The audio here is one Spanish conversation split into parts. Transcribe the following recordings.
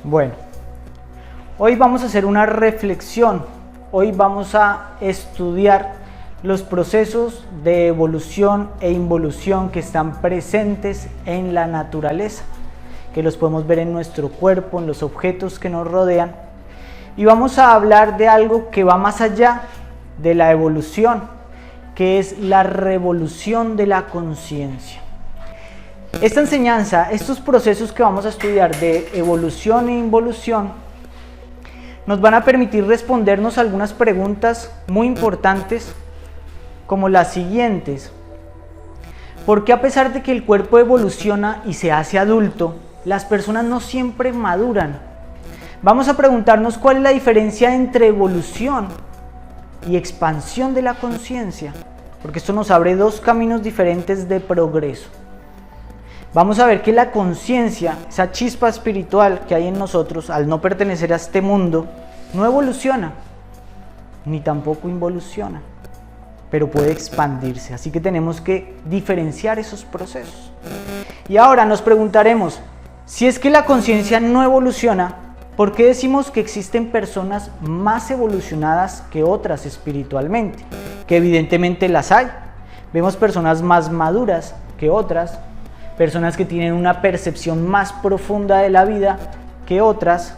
Bueno, hoy vamos a hacer una reflexión. Hoy vamos a estudiar los procesos de evolución e involución que están presentes en la naturaleza, que los podemos ver en nuestro cuerpo, en los objetos que nos rodean. Y vamos a hablar de algo que va más allá de la evolución, que es la revolución de la conciencia. Esta enseñanza, estos procesos que vamos a estudiar de evolución e involución, nos van a permitir respondernos algunas preguntas muy importantes, como las siguientes. ¿Por qué a pesar de que el cuerpo evoluciona y se hace adulto, las personas no siempre maduran? Vamos a preguntarnos cuál es la diferencia entre evolución y expansión de la conciencia, porque esto nos abre dos caminos diferentes de progreso. Vamos a ver que la conciencia, esa chispa espiritual que hay en nosotros, al no pertenecer a este mundo, no evoluciona, ni tampoco involuciona, pero puede expandirse. Así que tenemos que diferenciar esos procesos. Y ahora nos preguntaremos, si es que la conciencia no evoluciona, ¿por qué decimos que existen personas más evolucionadas que otras espiritualmente? Que evidentemente las hay. Vemos personas más maduras que otras, personas que tienen una percepción más profunda de la vida que otras,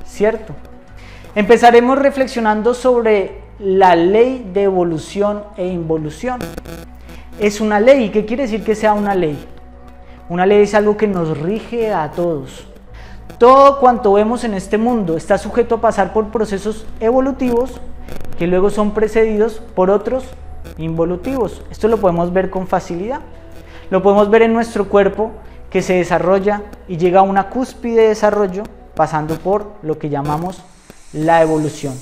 ¿cierto? Empezaremos reflexionando sobre la ley de evolución e involución. Es una ley. ¿Qué quiere decir que sea una ley? Una ley es algo que nos rige a todos. Todo cuanto vemos en este mundo está sujeto a pasar por procesos evolutivos que luego son precedidos por otros involutivos. Esto lo podemos ver con facilidad. Lo podemos ver en nuestro cuerpo, que se desarrolla y llega a una cúspide de desarrollo pasando por lo que llamamos la evolución,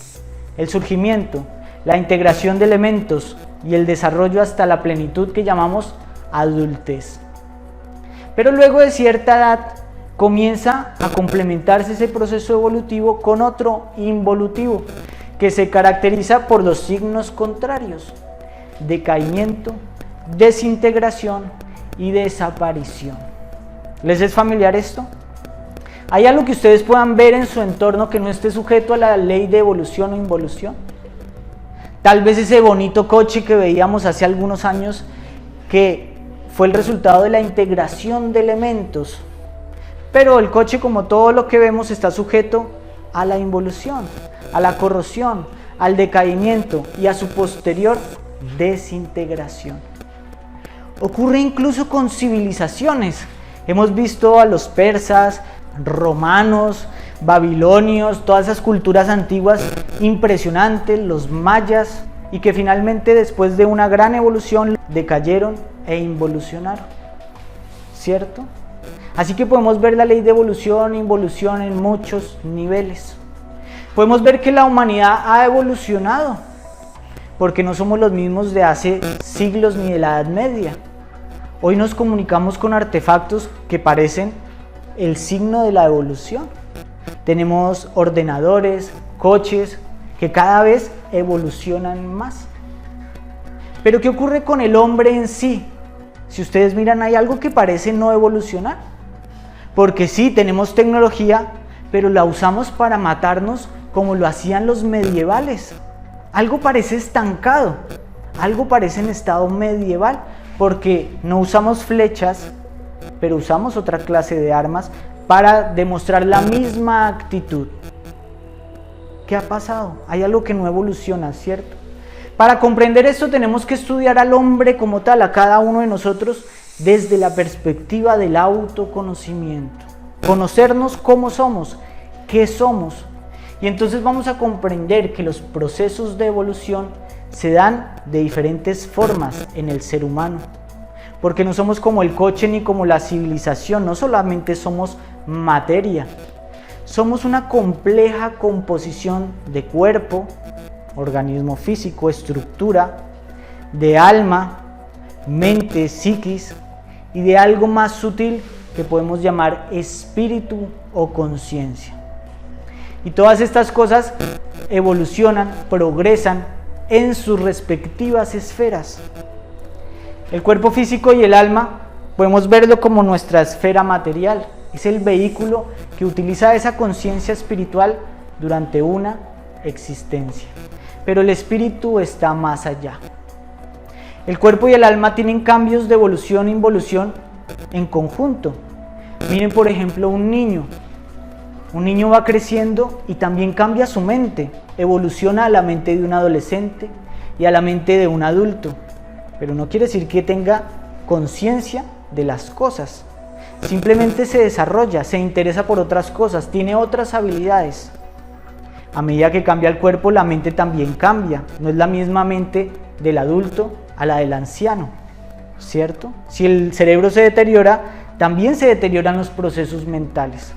el surgimiento, la integración de elementos y el desarrollo hasta la plenitud que llamamos adultez. Pero luego de cierta edad comienza a complementarse ese proceso evolutivo con otro involutivo que se caracteriza por los signos contrarios: decaimiento, desintegración y desaparición. ¿Les es familiar esto? ¿Hay algo que ustedes puedan ver en su entorno que no esté sujeto a la ley de evolución o involución? Tal vez ese bonito coche que veíamos hace algunos años, que fue el resultado de la integración de elementos. Pero el coche, como todo lo que vemos, está sujeto a la involución, a la corrosión, al decaimiento y a su posterior desintegración. Ocurre incluso con civilizaciones. Hemos visto a los persas, romanos, babilonios, todas esas culturas antiguas impresionantes, los mayas, y que finalmente después de una gran evolución decayeron e involucionaron, ¿cierto? Así que podemos ver la ley de evolución e involución en muchos niveles. Podemos ver que la humanidad ha evolucionado, porque no somos los mismos de hace siglos ni de la Edad Media. Hoy nos comunicamos con artefactos que parecen el signo de la evolución. Tenemos ordenadores, coches, que cada vez evolucionan más. Pero ¿qué ocurre con el hombre en sí? Si ustedes miran, hay algo que parece no evolucionar. Porque sí, tenemos tecnología, pero la usamos para matarnos como lo hacían los medievales. Algo parece estancado, algo parece en estado medieval, porque no usamos flechas, pero usamos otra clase de armas para demostrar la misma actitud. ¿Qué ha pasado? Hay algo que no evoluciona, ¿cierto? Para comprender esto tenemos que estudiar al hombre como tal, a cada uno de nosotros, desde la perspectiva del autoconocimiento. Conocernos cómo somos, qué somos. Y entonces vamos a comprender que los procesos de evolución se dan de diferentes formas en el ser humano. Porque no somos como el coche ni como la civilización, no solamente somos materia. Somos una compleja composición de cuerpo, organismo físico, estructura, de alma, mente, psiquis y de algo más sutil que podemos llamar espíritu o conciencia. Y todas estas cosas evolucionan, progresan en sus respectivas esferas. El cuerpo físico y el alma podemos verlo como nuestra esfera material, Es el vehículo que utiliza esa conciencia espiritual durante una existencia. Pero el espíritu está más allá. El cuerpo y el alma tienen cambios de evolución e involución en conjunto. Miren, por ejemplo, un niño. Un niño va creciendo y también cambia su mente. Evoluciona a la mente de un adolescente y a la mente de un adulto. Pero no quiere decir que tenga conciencia de las cosas. Simplemente se desarrolla, se interesa por otras cosas, tiene otras habilidades. A medida que cambia el cuerpo, la mente también cambia. No es la misma mente del adulto a la del anciano, ¿cierto? Si el cerebro se deteriora, también se deterioran los procesos mentales.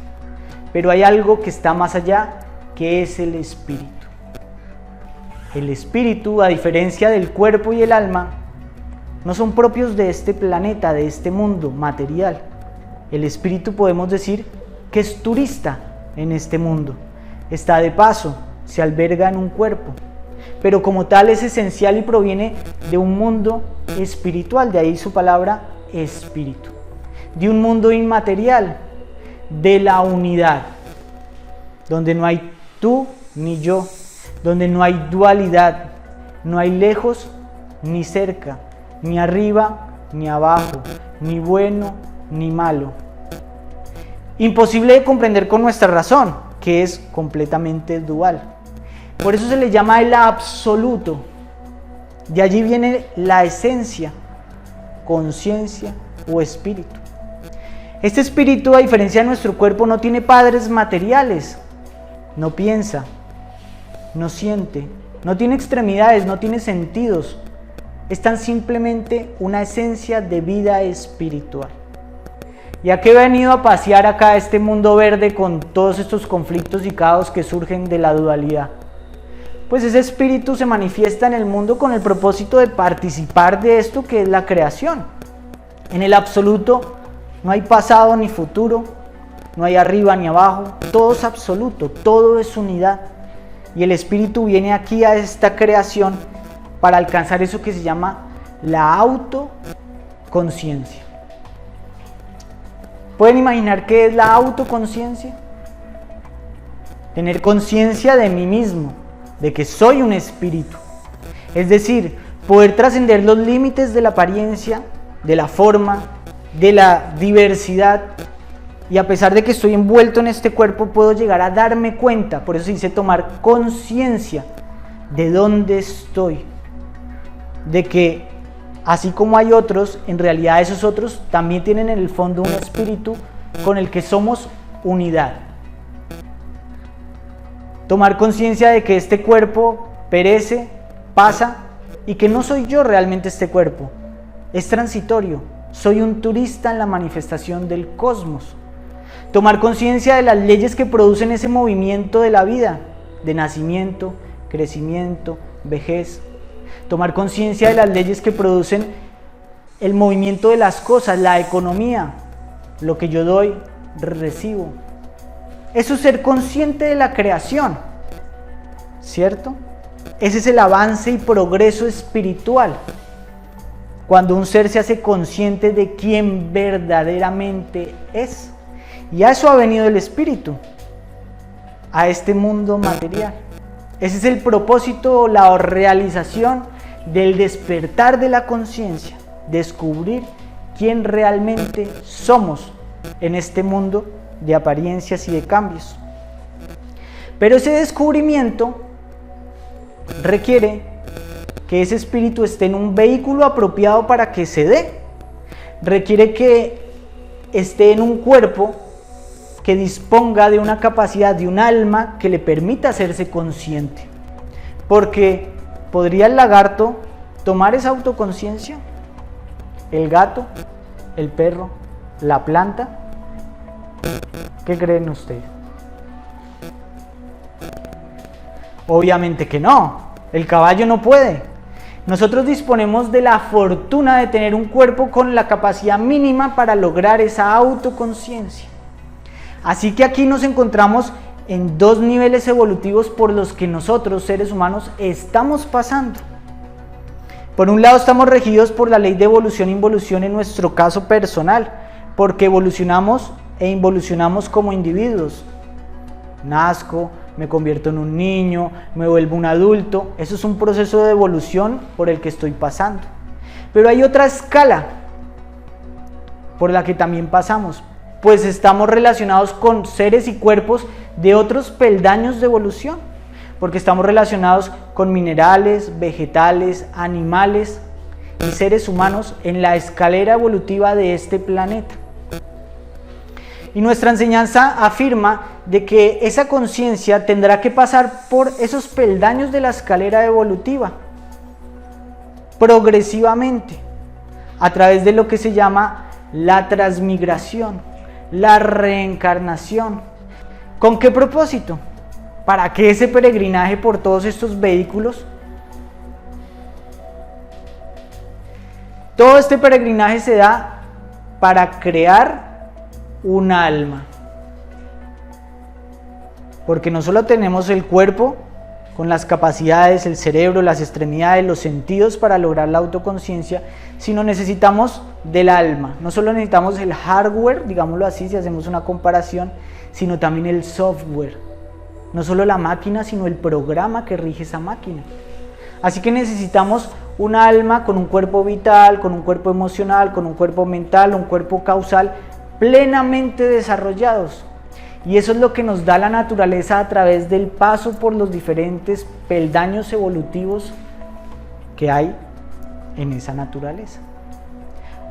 Pero hay algo que está más allá, que es el espíritu. El espíritu, a diferencia del cuerpo y el alma, no son propios de este planeta, de este mundo material. El espíritu podemos decir que es turista en este mundo. Está de paso, se alberga en un cuerpo, pero como tal es esencial y proviene de un mundo espiritual, de ahí su palabra espíritu, de un mundo inmaterial, de la unidad, donde no hay tú ni yo, donde no hay dualidad, no hay lejos ni cerca, ni arriba ni abajo, ni bueno ni malo. Imposible de comprender con nuestra razón, que es completamente dual. Por eso se le llama el absoluto. De allí viene la esencia, conciencia o espíritu. Este espíritu, a diferencia de nuestro cuerpo, no tiene padres materiales. No piensa, no siente, no tiene extremidades, no tiene sentidos. Es tan simplemente una esencia de vida espiritual. ¿Y a qué he venido a pasear acá a este mundo verde con todos estos conflictos y caos que surgen de la dualidad? Pues ese espíritu se manifiesta en el mundo con el propósito de participar de esto que es la creación. En el absoluto no hay pasado ni futuro, no hay arriba ni abajo, todo es absoluto, todo es unidad. Y el espíritu viene aquí a esta creación para alcanzar eso que se llama la autoconciencia. ¿Pueden imaginar qué es la autoconciencia? Tener conciencia de mí mismo, de que soy un espíritu. Es decir, poder trascender los límites de la apariencia, de la forma, de la diversidad. Y a pesar de que estoy envuelto en este cuerpo, puedo llegar a darme cuenta, por eso se dice tomar conciencia de dónde estoy. De que así como hay otros, en realidad esos otros también tienen en el fondo un espíritu con el que somos unidad. Tomar conciencia de que este cuerpo perece, pasa y que no soy yo realmente este cuerpo. Es transitorio, soy un turista en la manifestación del cosmos. Tomar conciencia de las leyes que producen ese movimiento de la vida, de nacimiento, crecimiento, vejez. Tomar conciencia de las leyes que producen el movimiento de las cosas, la economía, lo que yo doy, recibo. Eso es ser consciente de la creación, ¿cierto? Ese es el avance y progreso espiritual. Cuando un ser se hace consciente de quién verdaderamente es. Y a eso ha venido el espíritu, a este mundo material. Ese es el propósito, la realización del despertar de la conciencia, descubrir quién realmente somos en este mundo de apariencias y de cambios. Pero ese descubrimiento requiere que ese espíritu esté en un vehículo apropiado para que se dé. Requiere que esté en un cuerpo que disponga de una capacidad, de un alma que le permita hacerse consciente. Porque ¿podría el lagarto tomar esa autoconciencia? ¿El gato? ¿El perro? ¿La planta? ¿Qué creen ustedes? Obviamente que no. El caballo no puede. Nosotros disponemos de la fortuna de tener un cuerpo con la capacidad mínima para lograr esa autoconciencia. Así que aquí nos encontramos en dos niveles evolutivos por los que nosotros, seres humanos, estamos pasando. Por un lado, estamos regidos por la ley de evolución e involución en nuestro caso personal, porque evolucionamos e involucionamos como individuos. Nazco, me convierto en un niño, me vuelvo un adulto. Eso es un proceso de evolución por el que estoy pasando. Pero hay otra escala por la que también pasamos, pues estamos relacionados con seres y cuerpos de otros peldaños de evolución, porque estamos relacionados con minerales, vegetales, animales y seres humanos en la escalera evolutiva de este planeta. Y nuestra enseñanza afirma de que esa conciencia tendrá que pasar por esos peldaños de la escalera evolutiva, progresivamente, a través de lo que se llama la transmigración, la reencarnación. ¿Con qué propósito? ¿Para qué ese peregrinaje por todos estos vehículos? Todo este peregrinaje se da para crear un alma, porque no solo tenemos el cuerpo con las capacidades, el cerebro, las extremidades, los sentidos para lograr la autoconciencia, sino necesitamos del alma. No solo necesitamos el hardware, digámoslo así, si hacemos una comparación, sino también el software. No solo la máquina, sino el programa que rige esa máquina. Así que necesitamos un alma con un cuerpo vital, con un cuerpo emocional, con un cuerpo mental, un cuerpo causal plenamente desarrollados. Y eso es lo que nos da la naturaleza a través del paso por los diferentes peldaños evolutivos que hay en esa naturaleza.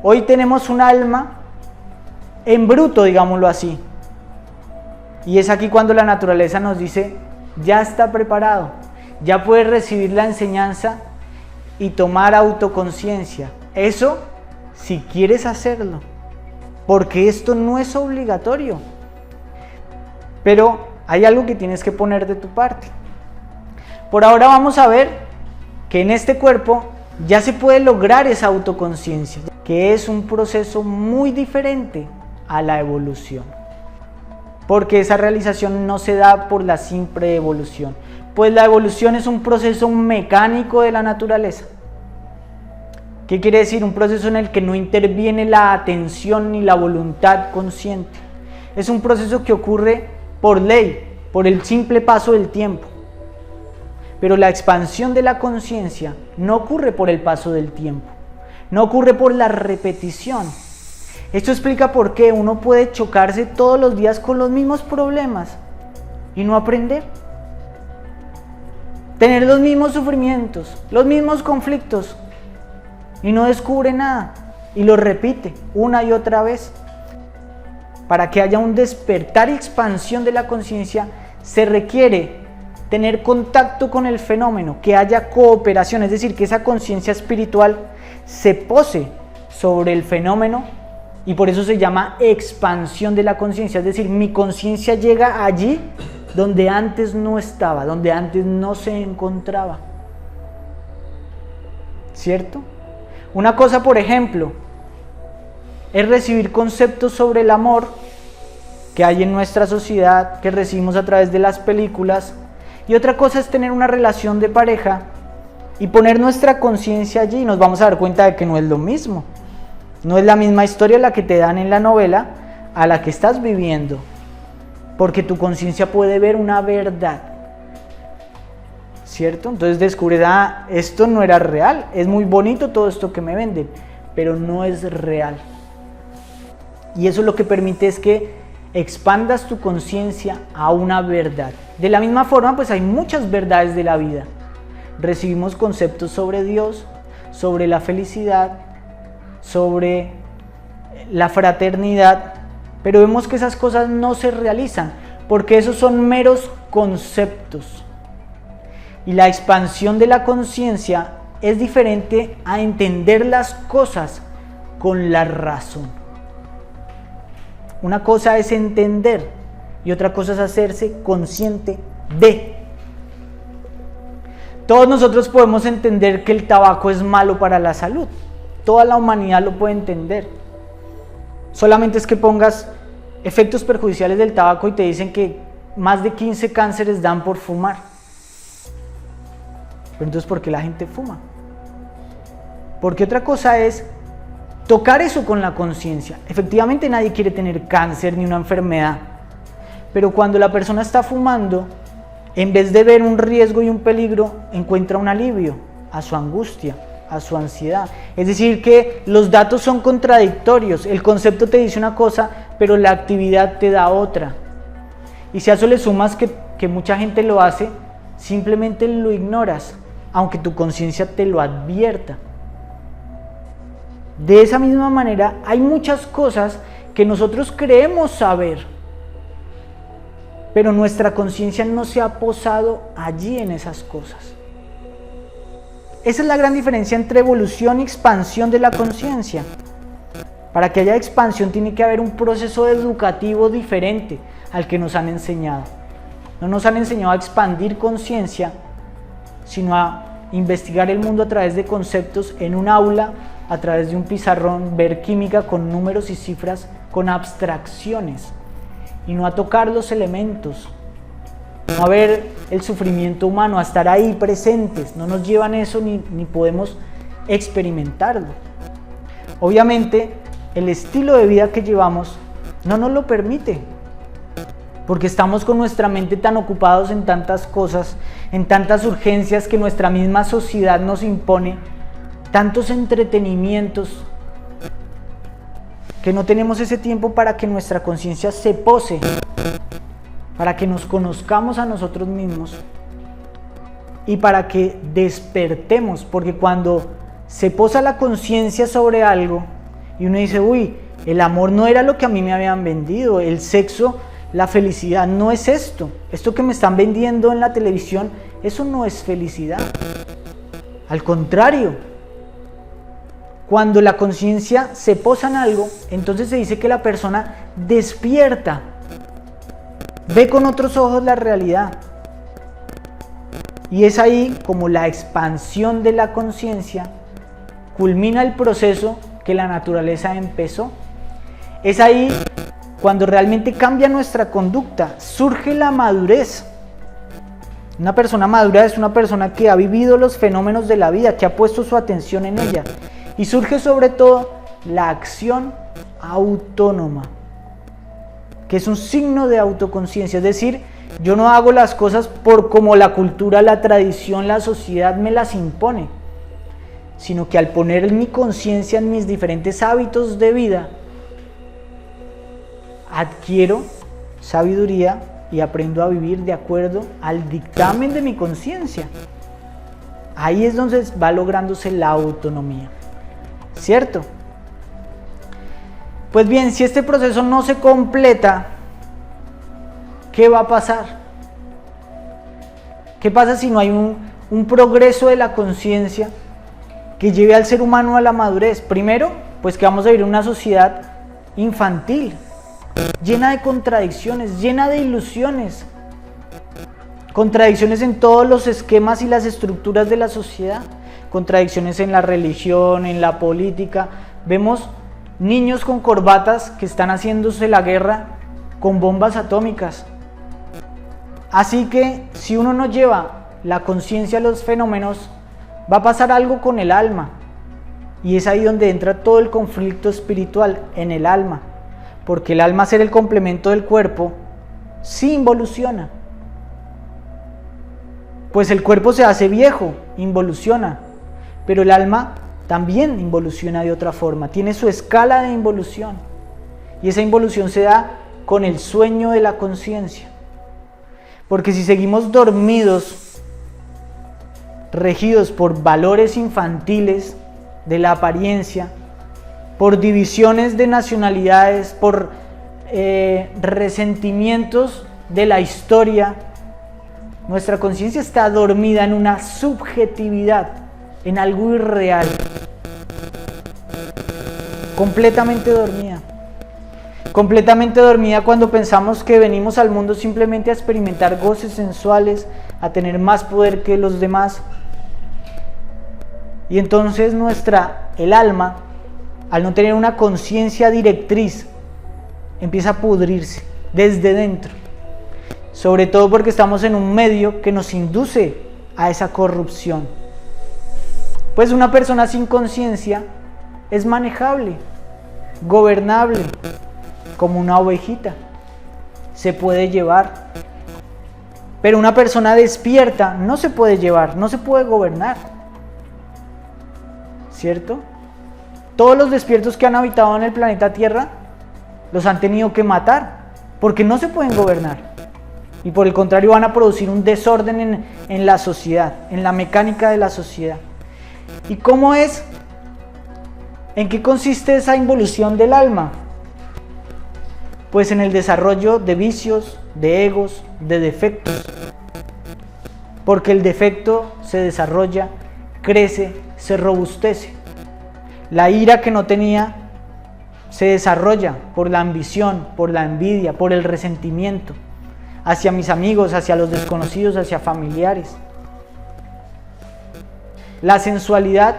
Hoy tenemos un alma en bruto, digámoslo así. Y es aquí cuando la naturaleza nos dice, ya está preparado, ya puedes recibir la enseñanza y tomar autoconciencia. Eso si quieres hacerlo, porque esto no es obligatorio. Pero hay algo que tienes que poner de tu parte. Por ahora vamos a ver que en este cuerpo ya se puede lograr esa autoconciencia, que es un proceso muy diferente a la evolución. Porque esa realización no se da por la simple evolución, pues la evolución es un proceso mecánico de la naturaleza. ¿Qué quiere decir? Un proceso en el que no interviene la atención ni la voluntad consciente. Es un proceso que ocurre por ley, por el simple paso del tiempo. Pero la expansión de la conciencia no ocurre por el paso del tiempo, no ocurre por la repetición. Esto explica por qué uno puede chocarse todos los días con los mismos problemas y no aprender. Tener los mismos sufrimientos, los mismos conflictos y no descubre nada y lo repite una y otra vez. Para que haya un despertar y expansión de la conciencia se requiere tener contacto con el fenómeno, que haya cooperación, es decir, que esa conciencia espiritual se pose sobre el fenómeno y por eso se llama expansión de la conciencia, es decir, mi conciencia llega allí donde antes no estaba, donde antes no se encontraba. ¿Cierto? Una cosa, por ejemplo, es recibir conceptos sobre el amor que hay en nuestra sociedad, que recibimos a través de las películas, y otra cosa es tener una relación de pareja y poner nuestra conciencia allí y nos vamos a dar cuenta de que no es lo mismo. No es la misma historia la que te dan en la novela a la que estás viviendo, porque tu conciencia puede ver una verdad, ¿cierto? Entonces descubres, esto no era real, es muy bonito todo esto que me venden, pero no es real. Y eso lo que permite es que expandas tu conciencia a una verdad. De la misma forma, pues hay muchas verdades de la vida. Recibimos conceptos sobre Dios, sobre la felicidad, sobre la fraternidad, pero vemos que esas cosas no se realizan, porque esos son meros conceptos. Y la expansión de la conciencia es diferente a entender las cosas con la razón. Una cosa es entender y otra cosa es hacerse consciente de. Todos nosotros podemos entender que el tabaco es malo para la salud. Toda la humanidad lo puede entender. Solamente es que pongas efectos perjudiciales del tabaco y te dicen que más de 15 cánceres dan por fumar. Pero entonces, ¿por qué la gente fuma? Porque otra cosa es tocar eso con la conciencia. Efectivamente nadie quiere tener cáncer ni una enfermedad, pero cuando la persona está fumando, en vez de ver un riesgo y un peligro, encuentra un alivio a su angustia, a su ansiedad. Es decir, que los datos son contradictorios. El concepto te dice una cosa, pero la actividad te da otra. Y si a eso le sumas que mucha gente lo hace, simplemente lo ignoras, aunque tu conciencia te lo advierta. De esa misma manera, hay muchas cosas que nosotros creemos saber, pero nuestra conciencia no se ha posado allí en esas cosas. Esa es la gran diferencia entre evolución y expansión de la conciencia. Para que haya expansión tiene que haber un proceso educativo diferente al que nos han enseñado. No nos han enseñado a expandir conciencia, sino a investigar el mundo a través de conceptos en un aula, a través de un pizarrón, ver química con números y cifras, con abstracciones, y no a tocar los elementos, no a ver el sufrimiento humano, a estar ahí presentes. No nos llevan eso ni podemos experimentarlo. Obviamente, el estilo de vida que llevamos no nos lo permite, porque estamos con nuestra mente tan ocupados en tantas cosas, en tantas urgencias que nuestra misma sociedad nos impone, tantos entretenimientos, que no tenemos ese tiempo para que nuestra conciencia se pose, para que nos conozcamos a nosotros mismos y para que despertemos, porque cuando se posa la conciencia sobre algo y uno dice, uy, el amor no era lo que a mí me habían vendido, el sexo, la felicidad no es esto que me están vendiendo en la televisión, eso no es felicidad. Al contrario, cuando la conciencia se posa en algo, entonces se dice que la persona despierta, ve con otros ojos la realidad. Y es ahí como la expansión de la conciencia culmina el proceso que la naturaleza empezó. Es ahí cuando realmente cambia nuestra conducta, surge la madurez. Una persona madura es una persona que ha vivido los fenómenos de la vida, que ha puesto su atención en ella. Y surge sobre todo la acción autónoma, que es un signo de autoconciencia. Es decir, yo no hago las cosas por como la cultura, la tradición, la sociedad me las impone, sino que al poner mi conciencia en mis diferentes hábitos de vida, adquiero sabiduría y aprendo a vivir de acuerdo al dictamen de mi conciencia. Ahí es donde va lográndose la autonomía, ¿cierto? Pues bien, si este proceso no se completa, ¿qué va a pasar? ¿Qué pasa si no hay un progreso de la conciencia que lleve al ser humano a la madurez? Primero, pues que vamos a vivir en una sociedad infantil, llena de contradicciones, llena de ilusiones, contradicciones en todos los esquemas y las estructuras de la sociedad, contradicciones en la religión, en la política. Vemos niños con corbatas que están haciéndose la guerra con bombas atómicas. Así que si uno no lleva la conciencia a los fenómenos, va a pasar algo con el alma, y es ahí donde entra todo el conflicto espiritual en el alma, porque el alma, ser el complemento del cuerpo, sí involuciona, pues el cuerpo se hace viejo, involuciona, pero el alma también involuciona de otra forma, tiene su escala de involución, y esa involución se da con el sueño de la conciencia, porque si seguimos dormidos, regidos por valores infantiles de la apariencia, por divisiones de nacionalidades, por resentimientos de la historia, nuestra conciencia está dormida en una subjetividad, en algo irreal, completamente dormida. Completamente dormida cuando pensamos que venimos al mundo simplemente a experimentar goces sensuales, a tener más poder que los demás. Y entonces el alma, al no tener una conciencia directriz, empieza a pudrirse desde dentro. Sobre todo porque estamos en un medio que nos induce a esa corrupción. Pues una persona sin conciencia es manejable, gobernable, como una ovejita. Se puede llevar. Pero una persona despierta no se puede llevar, no se puede gobernar. ¿Cierto? Todos los despiertos que han habitado en el planeta Tierra los han tenido que matar, porque no se pueden gobernar. Y por el contrario van a producir un desorden en la sociedad, en la mecánica de la sociedad. ¿Y cómo es? ¿En qué consiste esa involución del alma? Pues en el desarrollo de vicios, de egos, de defectos. Porque el defecto se desarrolla, crece, se robustece. La ira que no tenía se desarrolla por la ambición, por la envidia, por el resentimiento hacia mis amigos, hacia los desconocidos, hacia familiares. La sensualidad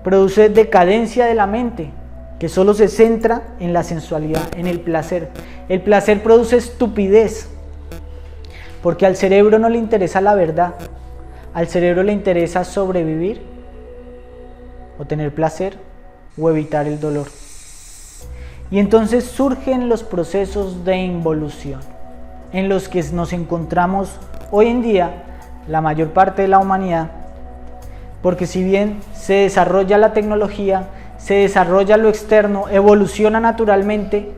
produce decadencia de la mente, que solo se centra en la sensualidad, en el placer. El placer produce estupidez, porque al cerebro no le interesa la verdad, al cerebro le interesa sobrevivir, o tener placer, o evitar el dolor. Y entonces surgen los procesos de involución, en los que nos encontramos hoy en día la mayor parte de la humanidad, porque si bien se desarrolla la tecnología, se desarrolla lo externo, evoluciona naturalmente,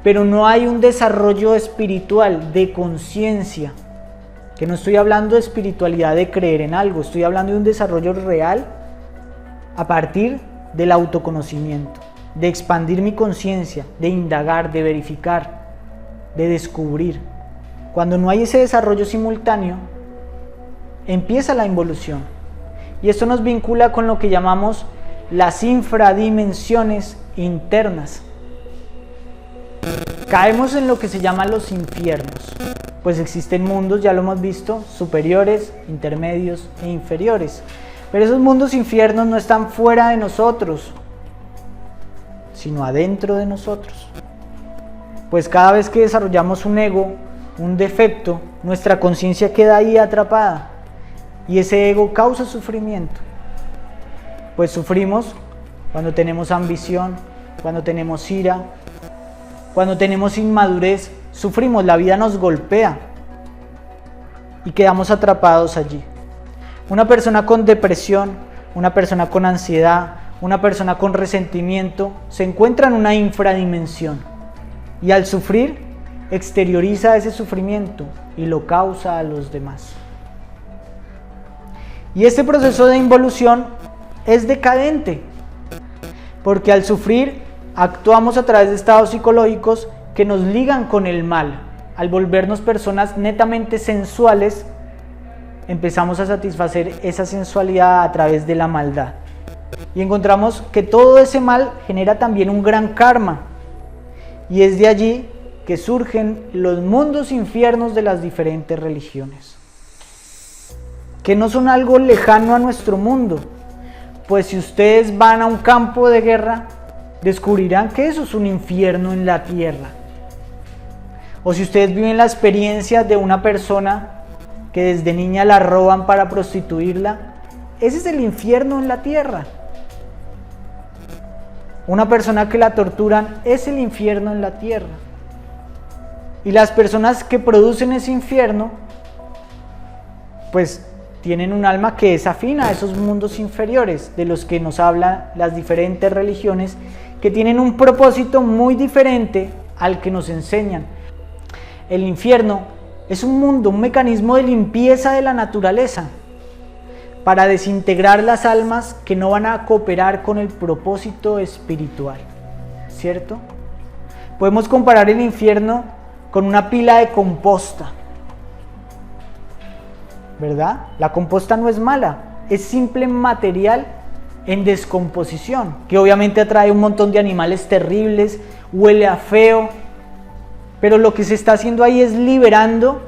pero no hay un desarrollo espiritual de conciencia, que no estoy hablando de espiritualidad de creer en algo, estoy hablando de un desarrollo real a partir del autoconocimiento, de expandir mi conciencia, de indagar, de verificar, de descubrir. Cuando no hay ese desarrollo simultáneo, empieza la involución. Y esto nos vincula con lo que llamamos las infradimensiones internas. Caemos en lo que se llaman los infiernos, pues existen mundos, ya lo hemos visto, superiores, intermedios e inferiores. Pero esos mundos infiernos no están fuera de nosotros, sino adentro de nosotros. Pues cada vez que desarrollamos un ego, un defecto, nuestra conciencia queda ahí atrapada y ese ego causa sufrimiento. Pues sufrimos cuando tenemos ambición, cuando tenemos ira, cuando tenemos inmadurez, sufrimos, la vida nos golpea y quedamos atrapados allí. Una persona con depresión, una persona con ansiedad, una persona con resentimiento se encuentra en una infradimensión y al sufrir exterioriza ese sufrimiento y lo causa a los demás. Y este proceso de involución es decadente, porque al sufrir actuamos a través de estados psicológicos que nos ligan con el mal. Al volvernos personas netamente sensuales, empezamos a satisfacer esa sensualidad a través de la maldad. Y encontramos que todo ese mal genera también un gran karma. Y es de allí que surgen los mundos infiernos de las diferentes religiones, que no son algo lejano a nuestro mundo. Pues si ustedes van a un campo de guerra, descubrirán que eso es un infierno en la tierra. O si ustedes viven la experiencia de una persona que desde niña la roban para prostituirla, ese es el infierno en la tierra. Una persona que la torturan es el infierno en la tierra. Y las personas que producen ese infierno, pues tienen un alma que es afín a esos mundos inferiores de los que nos hablan las diferentes religiones, que tienen un propósito muy diferente al que nos enseñan. El infierno es un mundo, un mecanismo de limpieza de la naturaleza para desintegrar las almas que no van a cooperar con el propósito espiritual, ¿cierto? Podemos comparar el infierno con una pila de composta, ¿verdad? La composta no es mala, es simple material en descomposición, que obviamente atrae un montón de animales terribles, huele a feo, pero lo que se está haciendo ahí es liberando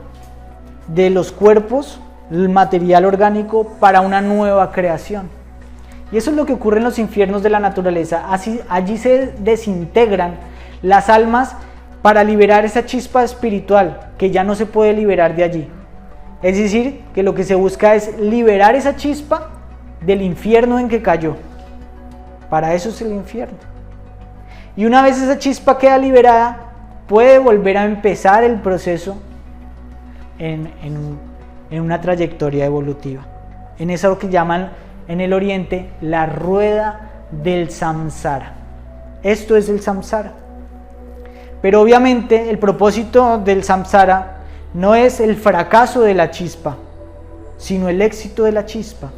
de los cuerpos el material orgánico para una nueva creación. Y eso es lo que ocurre en los infiernos de la naturaleza. Allí se desintegran las almas para liberar esa chispa espiritual que ya no se puede liberar de allí. Es decir, que lo que se busca es liberar esa chispa del infierno en que cayó. Para eso es el infierno. Y una vez esa chispa queda liberada, puede volver a empezar el proceso en una trayectoria evolutiva. En eso que llaman en el oriente la rueda del samsara. Esto es el samsara. Pero obviamente el propósito del samsara no es el fracaso de la chispa, sino el éxito de la chispa.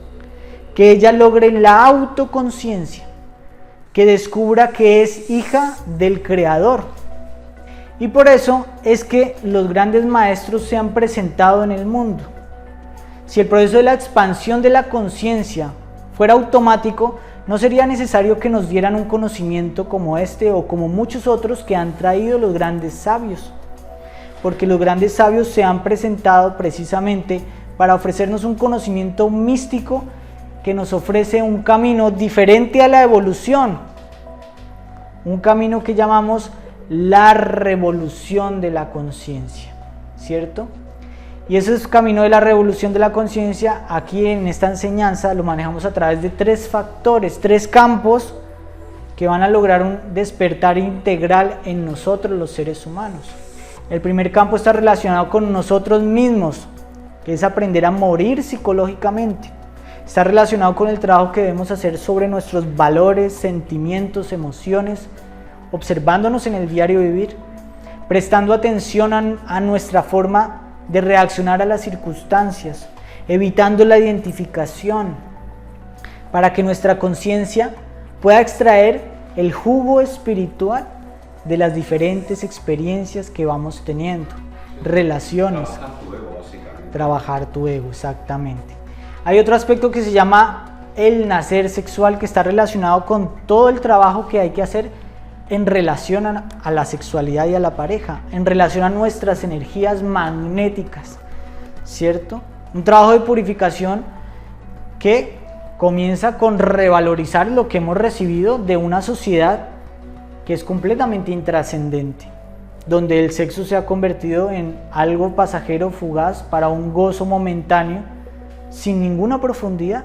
Que ella logre la autoconciencia, que descubra que es hija del Creador. Y por eso es que los grandes maestros se han presentado en el mundo. Si el proceso de la expansión de la conciencia fuera automático, no sería necesario que nos dieran un conocimiento como este o como muchos otros que han traído los grandes sabios. Porque los grandes sabios se han presentado precisamente para ofrecernos un conocimiento místico que nos ofrece un camino diferente a la evolución. Un camino que llamamos la revolución de la conciencia, ¿cierto? Y ese camino de la revolución de la conciencia, aquí en esta enseñanza lo manejamos a través de 3 factores, 3 campos que van a lograr un despertar integral en nosotros los seres humanos. El primer campo está relacionado con nosotros mismos, que es aprender a morir psicológicamente. Está relacionado con el trabajo que debemos hacer sobre nuestros valores, sentimientos, emociones, observándonos en el diario vivir, prestando atención a nuestra forma de reaccionar a las circunstancias, evitando la identificación, para que nuestra conciencia pueda extraer el jugo espiritual de las diferentes experiencias que vamos teniendo, relaciones. Trabajar tu ego, básicamente. Trabajar tu ego, exactamente. Hay otro aspecto que se llama el nacer sexual, que está relacionado con todo el trabajo que hay que hacer en relación a la sexualidad y a la pareja, en relación a nuestras energías magnéticas, ¿cierto? Un trabajo de purificación que comienza con revalorizar lo que hemos recibido de una sociedad que es completamente intrascendente, donde el sexo se ha convertido en algo pasajero, fugaz, para un gozo momentáneo, sin ninguna profundidad.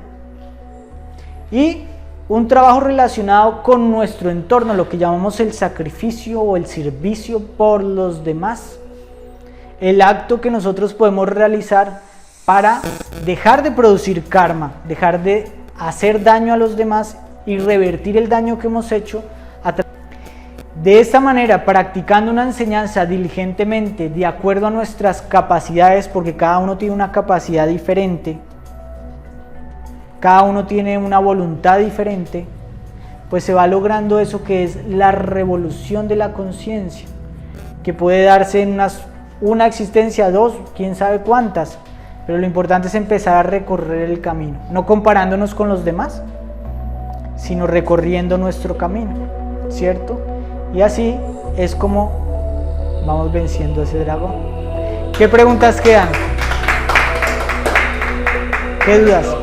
Y un trabajo relacionado con nuestro entorno, lo que llamamos el sacrificio o el servicio por los demás. El acto que nosotros podemos realizar para dejar de producir karma, dejar de hacer daño a los demás y revertir el daño que hemos hecho. De esta manera, practicando una enseñanza diligentemente, de acuerdo a nuestras capacidades, porque cada uno tiene una capacidad diferente, cada uno tiene una voluntad diferente, pues se va logrando eso que es la revolución de la conciencia, que puede darse en una existencia, 2, quién sabe cuántas, pero lo importante es empezar a recorrer el camino, no comparándonos con los demás, sino recorriendo nuestro camino, ¿cierto? Y así es como vamos venciendo a ese dragón. ¿Qué preguntas quedan? ¿Qué dudas?